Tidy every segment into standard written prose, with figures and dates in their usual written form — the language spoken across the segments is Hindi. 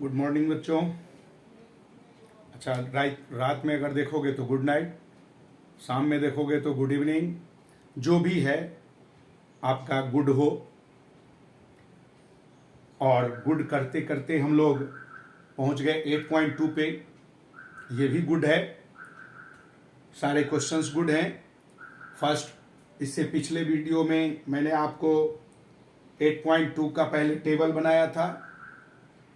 गुड मॉर्निंग बच्चों। अच्छा, रात में अगर देखोगे तो गुड नाइट, शाम में देखोगे तो गुड इवनिंग। जो भी है आपका गुड हो। और गुड करते करते हम लोग पहुंच गए 8.2 पे। ये भी गुड है, सारे क्वेश्चंस गुड हैं। फर्स्ट, इससे पिछले वीडियो में मैंने आपको 8.2 का पहले टेबल बनाया था,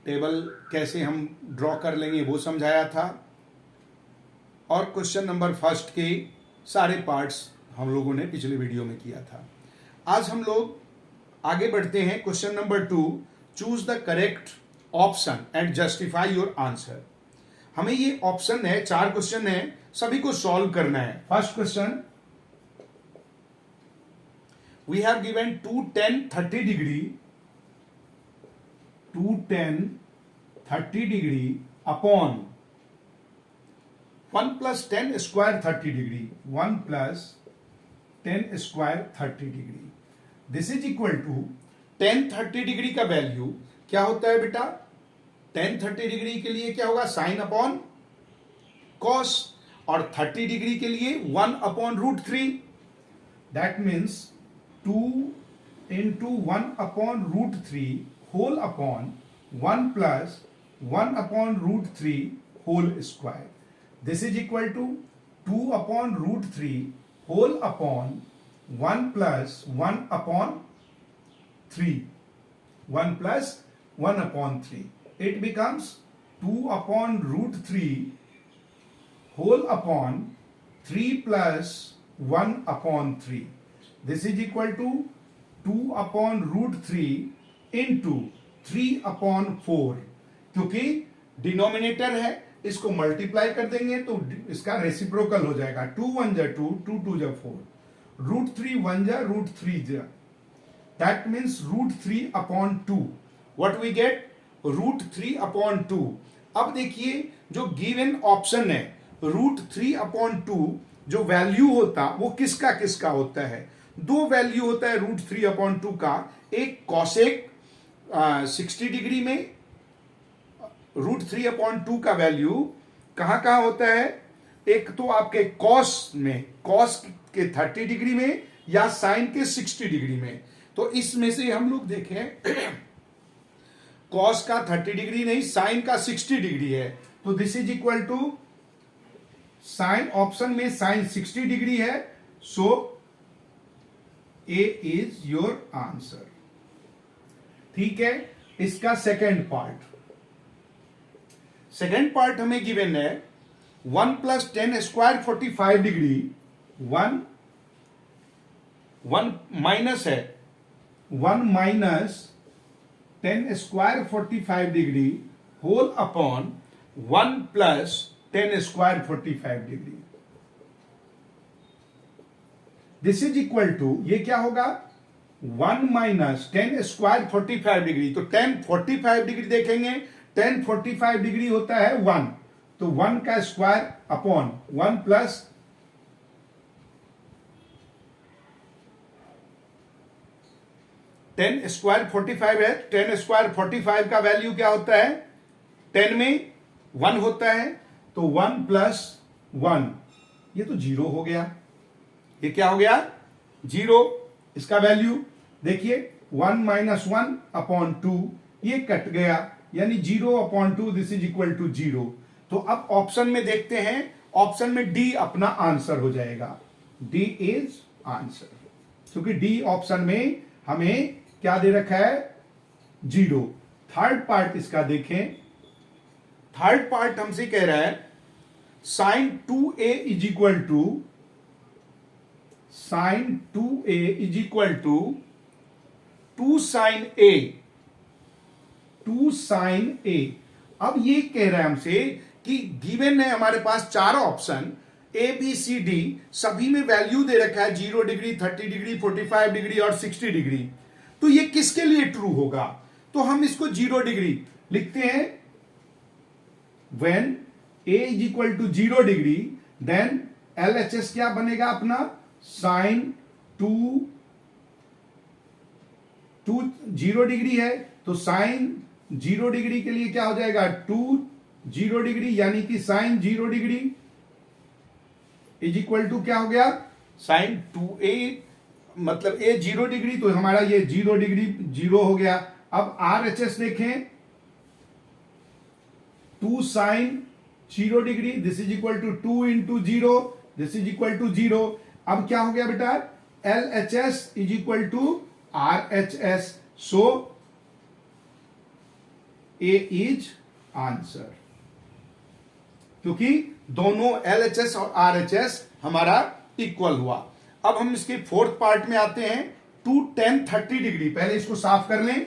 टेबल कैसे हम ड्रॉ कर लेंगे वो समझाया था। और क्वेश्चन नंबर फर्स्ट के सारे पार्ट्स हम लोगों ने पिछले वीडियो में किया था। आज हम लोग आगे बढ़ते हैं। Question number 2, choose the correct option and justify your answer. हमें ये ऑप्शन है, 4 क्वेश्चन है, सभी को सॉल्व करना है। First question, we have given 2 10 30 degree 2 10 30 degree upon 1 plus 10 square 30 degree 1 plus 10 square 30 degree. This is equal to 10 30 degree का वैल्यू क्या होता है बेटा? 10 30 डिग्री के लिए क्या होगा? Sine upon cos. और 30 डिग्री के लिए 1 upon √3। That means 2 into 1 upon √3 whole upon 1 plus 1 upon √3 whole square. This is equal to 2 upon √3 whole upon 1 plus 1 upon 3, 1 plus 1 upon 3. It becomes 2 upon √3 whole upon 3 plus 1 upon 3. This is equal to 2 upon √3 into 3 upon 4. क्योंकि डिनोमिनेटर है, इसको मल्टीप्लाई कर देंगे तो इसका रेसिप्रोकल हो जाएगा। 2 1 जा 2, 2 2 जा 4, √3 1 जा √3 जा। That means √3 upon 2. What we get? √3 upon 2. अब देखिए जो गिवन ऑप्शन है, √3 upon 2 जो वैल्यू होता वो किसका किसका होता है? 2 वैल्यू होता है √3 upon 2 का। एक कॉसेक 60 डिग्री में √3 upon 2 का वैल्यू कहाँ कहाँ होता है? एक तो आपके कॉस में, कॉस के 30 डिग्री में या साइन के 60 डिग्री में। तो इसमें से हम लोग देखें कॉस का 30 डिग्री नहीं, साइन का 60 डिग्री है। तो this is equal to sine, option में साइन 60 डिग्री है, so A is your answer. ठीक है। इसका सेकेंड पार्ट हमें गिवन है 1 प्लस 10 स्क्वायर 45 डिग्री, 1 माइनस है 1 minus 10 square 45 degree whole upon 1 plus 10 square 45 degree. This is equal to, ये क्या होगा? 1 माइनस 10 स्क्वायर 45 डिग्री। तो 10 45 डिग्री देखेंगे, 10 45 डिग्री होता है 1, तो 1 का स्क्वायर अपॉन 1 प्लस 10 स्क्वायर 45 है। 10 स्क्वायर 45 का वैल्यू क्या होता है? 10 में 1 होता है, तो 1 प्लस 1, ये तो 0 हो गया। ये क्या हो गया? 0। इसका वैल्यू देखिए 1 माइनस 1 अपॉन 2, ये कट गया, यानी 0 upon 2, this is equal to 0। तो अब ऑप्शन में देखते हैं, ऑप्शन में डी अपना आंसर हो जाएगा। डी इज आंसर, क्योंकि डी ऑप्शन में हमें क्या दे रखा है? 0। थर्ड पार्ट इसका देखें। थर्ड पार्ट हमसे कह रहा है sine 2a is equal to, sine 2a is equal to 2 sine a, 2 sine a। अब ये कह रहा है हमसे कि गिवन है हमारे पास 4 option A B C D, सभी में वैल्यू दे रखा है 0 डिग्री 30 डिग्री 45 डिग्री और 60 डिग्री। तो ये किसके लिए ट्रू होगा? तो हम इसको 0 डिग्री लिखते हैं। When a is equal to 0 degree, then LHS क्या बनेगा अपना? साइन 2 0 डिग्री है, तो साइन 0 डिग्री के लिए क्या हो जाएगा 2 0 डिग्री, यानी कि sine 0 degree is equal to क्या हो गया साइन 2a, मतलब a 0 डिग्री, तो हमारा ये 0 डिग्री 0 हो गया। अब RHS देखें, 2 sine 0 degree, this is equal to 2 into 0, this is equal to 0। अब क्या हो गया बेटा, LHS is equal to RHS, so A is answer, क्योंकि दोनों LHS और RHS हमारा इक्वल हुआ। अब हम इसके फोर्थ पार्ट में आते हैं, 2 10 30 डिग्री। पहले इसको साफ कर लें।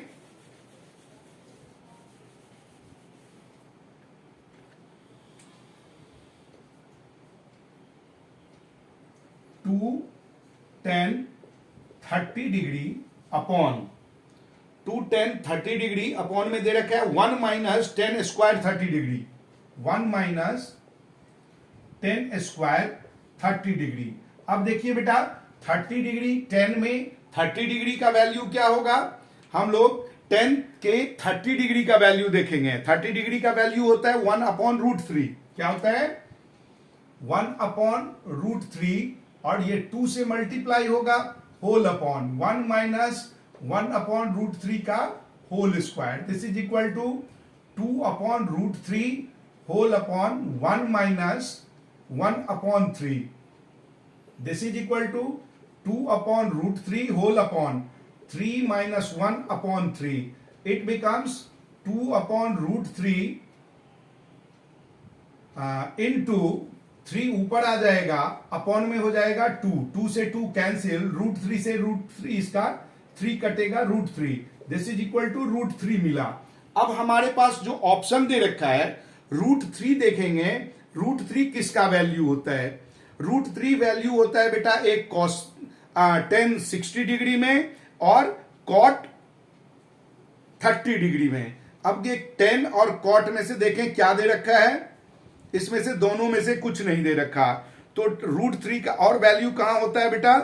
2 10 30 डिग्री अपॉन 2 10 30 डिग्री अपॉन में दे रखा है 1 minus 10 square 30 degree, 1 minus 10 square 30 degree. अब देखिए बेटा 30 डिग्री 10 में 30 डिग्री का वैल्यू क्या होगा, हम लोग 10 के 30 डिग्री का वैल्यू देखेंगे। 30 डिग्री का वैल्यू होता है 1 अपॉन रूट 3। क्या होता है 1 अपॉन रूट 3, और ये 2 से मल्टीप्लाई होगा whole upon 1 minus 1 upon root 3 का whole square, this is equal to 2 upon root 3 whole upon 1 minus 1 upon 3, this is equal to 2 upon root 3 whole upon 3 minus 1 upon 3, it becomes 2 upon root 3 into 3 ऊपर आ जाएगा, अपॉन में हो जाएगा 2, 2 से 2 कैंसिल, रूट 3 से रूट 3 इसका 3 कटेगा root 3, this is equal to root 3 मिला। अब हमारे पास जो ऑप्शन दे रखा है रूट 3 देखेंगे, रूट 3 किसका वैल्यू होता है, रूट 3 वैल्यू होता है बेटा एक कॉस 10 60 डिग्री में और कॉट 30 डिग्री में। अब ये 10 और कॉट में से देखें क्या दे रखा है, इसमें से दोनों में से कुछ नहीं दे रखा, तो रूट 3 का और वैल्यू कहां होता है बेटा,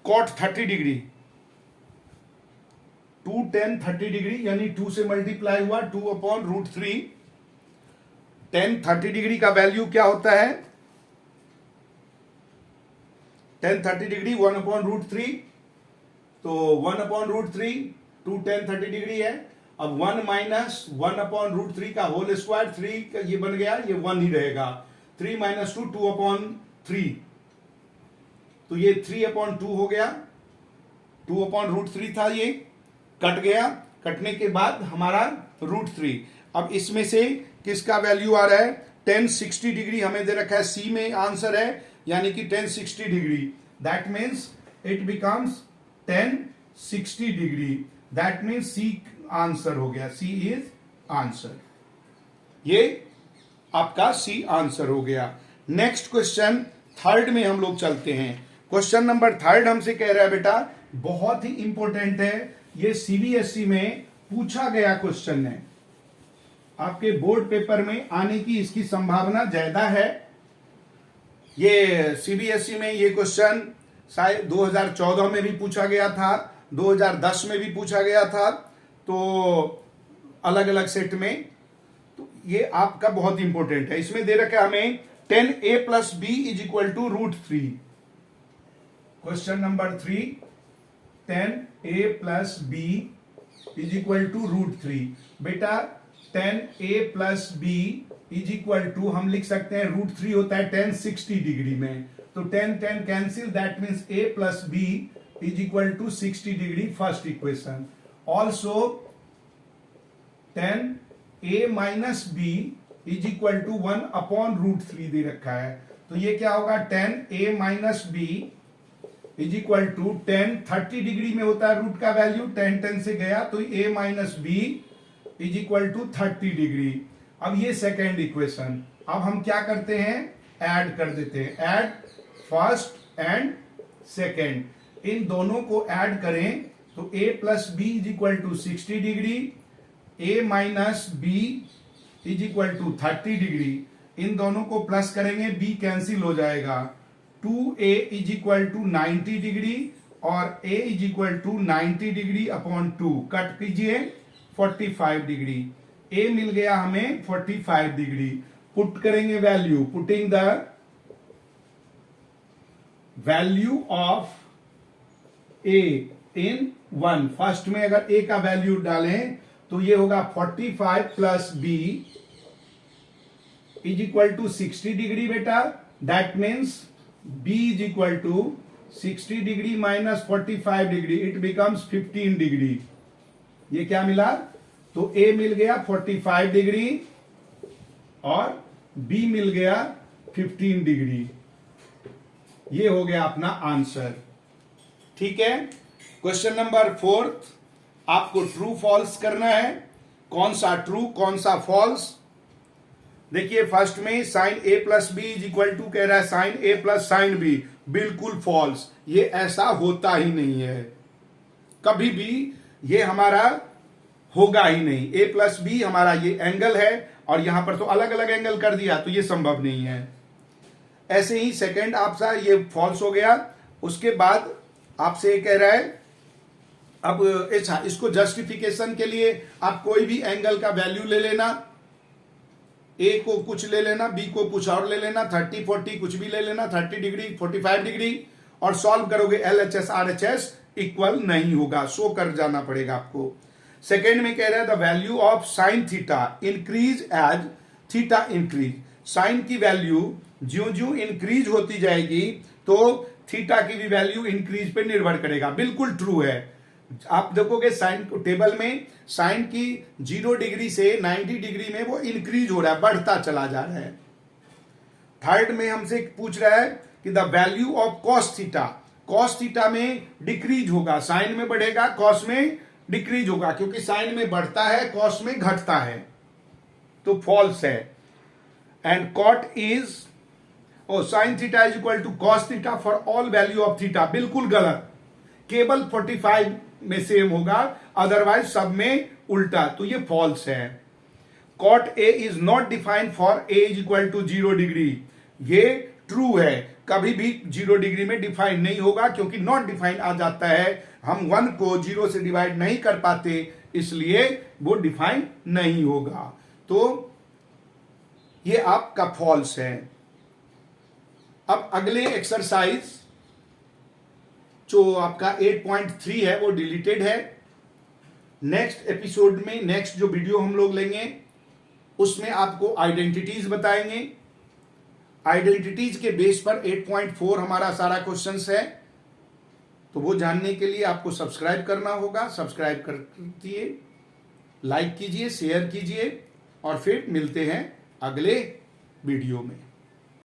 कॉट 30 डिग्री, 2 10 30 डिग्री, यानी 2 से मल्टीप्लाई हुआ 2 अपॉन रूट 3, 10 30 डिग्री का वैल्यू क्या होता है 10 30 डिग्री 1 अपॉन रूट 3, तो 1 अपॉन रूट 3 2 10 30 डिग्री है। अब 1 माइनस 1 अपॉन रूट 3 का होल स्क्वायर, 3 का ये बन गया, ये 1 ही रहेगा, 3 माइनस 2 2 अपॉन 3, तो ये 3 अपॉन 2 हो गया, 2 अपॉन रूट 3 था, ये कट गया, कटने के बाद हमारा रूट 3। अब इसमें से किसका वैल्यू आ रहा है 10 60 डिग्री हमें दे रखा है, सी में आंसर है, यानी कि 10 60 degree, that means it becomes 10 60 degree, that means C answer हो गया, सी इज आंसर, ये आपका सी आंसर हो गया। नेक्स्ट क्वेश्चन थर्ड में हम लोग चलते हैं। क्वेश्चन नंबर थर्ड हमसे कह रहा है बेटा, बहुत ही इंपॉर्टेंट है, ये सीबीएसई में पूछा गया क्वेश्चन है, आपके बोर्ड पेपर में आने की इसकी संभावना ज्यादा है। ये सीबीएसई में ये क्वेश्चन शायद 2014 में भी पूछा गया था, 2010 में भी पूछा गया था, तो अलग अलग सेट में, तो ये आपका बहुत इंपॉर्टेंट है। इसमें दे रखा है हमें 10a plus B is equal to root 3। Question number 3, 10a plus B is equal to root 3। बेटा 10a plus B is equal to हम लिख सकते हैं, रूट 3 होता है 10 60 डिग्री में, तो 10 10 cancel, that means a plus B is equal to 60 degree, first equation. Also 10a minus B is equal to 1 upon root 3 दे रखा है, तो ये क्या होगा 10a minus B is equal to 10 30 degree में होता है रूट का वैल्यू, 10 10 से गया, तो a minus B is equal to 30 degree. अब ये सेकेंड इक्वेशन, अब हम क्या करते हैं ऐड कर देते हैं, ऐड फर्स्ट एंड सेकेंड, इन दोनों को ऐड करें तो a plus B is equal to 60 degree, a minus B is equal to 30 degree, इन दोनों को प्लस करेंगे b कैंसिल हो जाएगा, 2a is equal to 90 degree और a is equal to 90 degree upon 2, cut कीजिए 45 डिग्री। a मिल गया हमें 45 डिग्री। पुट करेंगे value, putting the value of a in 1। First में अगर a का वैल्यू डालें तो ये होगा 45 plus b is equal to 60 degree बेटा। That means b is equal to 60 degree minus 45 degree, it becomes 15 degree. ये क्या मिला? तो a मिल गया 45 डिग्री और b मिल गया 15 डिग्री। ये हो गया अपना आंसर। ठीक है। क्वेश्चन नंबर 4, आपको ट्रू फॉल्स करना है। कौन सा ट्रू कौन सा फॉल्स? देखिए फर्स्ट में sine a plus B is equal to कह रहा है sine a plus sine b, बिल्कुल फॉल्स। ये ऐसा होता ही नहीं है, कभी भी ये हमारा होगा ही नहीं। a प्लस बी हमारा ये एंगल है और यहां पर तो अलग अलग एंगल कर दिया, तो ये संभव नहीं है। ऐसे ही सेकंड आपसा ये फॉल्स हो गया। उसके बाद आपसे ये कह रहा है अब अच्छा, इसको जस्टिफिकेशन के लिए आप कोई भी एंगल का वैल्यू ले लेना, a को कुछ ले लेना, b को कुछ और ले लेना, 30 40 कुछ भी ले लेना, 30 डिग्री 45 डिग्री, और सॉल्व करोगे LHS RHS इक्वल नहीं होगा, शो कर जाना पड़ेगा आपको। सेकेंड में कह रहा है the value of sine theta increase as theta increase. Sine की वैल्यू ज्यों ज्यों इंक्रीज होती जाएगी तो थीटा की भी वैल्यू इंक्रीज पे निर्भर करेगा। बिल्कुल ट्रू है। आप देखोगे साइन टेबल में साइन की 0 डिग्री से 90 डिग्री में वो इंक्रीज हो रहा है, बढ़ता चला जा रहा है। थर्ड में हमसे पूछ रहा है कि the value of cos theta, cos theta में डिक्रीज होगा, साइन में बढ़ेगा कॉस में डिक्रीज होगा, क्योंकि साइन में बढ़ता है कॉस में घटता है, तो फॉल्स है। And cot is sine theta is equal to cos theta for all value of theta, बिल्कुल गलत। केवल 45 में सेम होगा, अदरवाइज सब में उल्टा, तो ये फॉल्स है। Cot A is not defined for A is equal to 0 degree, ये ट्रू है, कभी भी 0 डिग्री में डिफाइन नहीं होगा, क्योंकि नॉट डिफाइंड आ जाता है। हम 1 को 0 से डिवाइड नहीं कर पाते, इसलिए वो डिफाइन नहीं होगा, तो ये आपका फॉल्स है। अब अगले एक्सरसाइज जो आपका 8.3 है वो डिलीटेड है। नेक्स्ट एपिसोड में, नेक्स्ट जो वीडियो हम लोग लेंगे उसमें आपको आइडेंटिटीज बताएंगे। आइडेंटिटीज के बेस पर 8.4 हमारा सारा क्वेश्चंस है, तो वो जानने के लिए आपको सब्सक्राइब करना होगा। सब्सक्राइब कर दिए, लाइक कीजिए, शेयर कीजिए, और फिर मिलते हैं अगले वीडियो में।